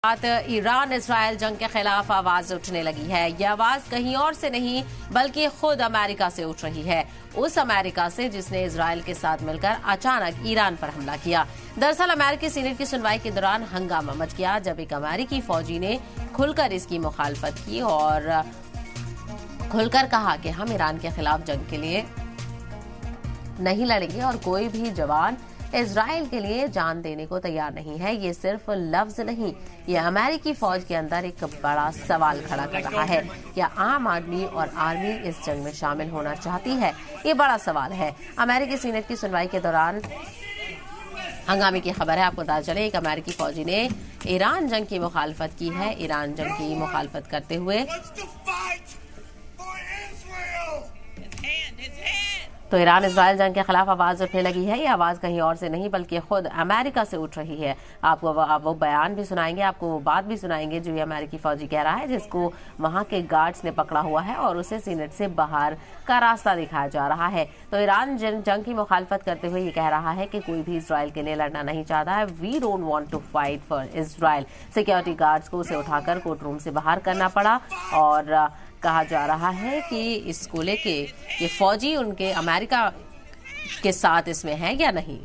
Iran Israel जंग के खिलाफ आवाज उठने लगी है। यह आवाज कहीं और से नहीं बल्कि खुद अमेरिका से उठ रही है, उस अमेरिका से जिसने इसराइल के साथ मिलकर अचानक ईरान पर हमला किया। दरअसल अमेरिकी सीनेट की सुनवाई के दौरान हंगामा मच गया जब एक अमेरिकी फौजी ने खुलकर इसकी मुखालफत की और खुलकर कहा कि हम ईरान के खिलाफ जंग के लिए नहीं लड़ेंगे और कोई भी जवान इजराइल के लिए जान देने को तैयार नहीं है। ये सिर्फ लफ्ज नहीं, ये अमेरिकी फौज के अंदर एक बड़ा सवाल खड़ा कर रहा है। क्या आम आदमी और आर्मी इस जंग में शामिल होना चाहती है? ये बड़ा सवाल है। अमेरिकी सीनेट की सुनवाई के दौरान हंगामे की खबर है। आपको बता चले, एक अमेरिकी फौजी ने ईरान जंग की मुखालफत की है। ईरान जंग की मुखालफत करते हुए तो ईरान इसराइल जंग के खिलाफ आवाज उठने लगी है। ये आवाज कहीं और से नहीं बल्कि खुद अमेरिका से उठ रही है। आपको वो बयान भी सुनाएंगे, आपको वो बात भी सुनाएंगे जो ये अमेरिकी फौजी कह रहा है, जिसको वहां के गार्ड्स ने पकड़ा हुआ है और उसे सीनेट से बाहर का रास्ता दिखाया जा रहा है। तो ईरान जंग की मुखालफत करते हुए ये कह रहा है कि कोई भी इसराइल के लिए लड़ना नहीं चाहता है। We don't want to fight for Israel. Security guards को उसे उठाकर कोर्ट रूम से बाहर करना पड़ा और कहा जा रहा है कि इसको लेके ये फौजी उनके अमेरिका के साथ इसमें है या नहीं।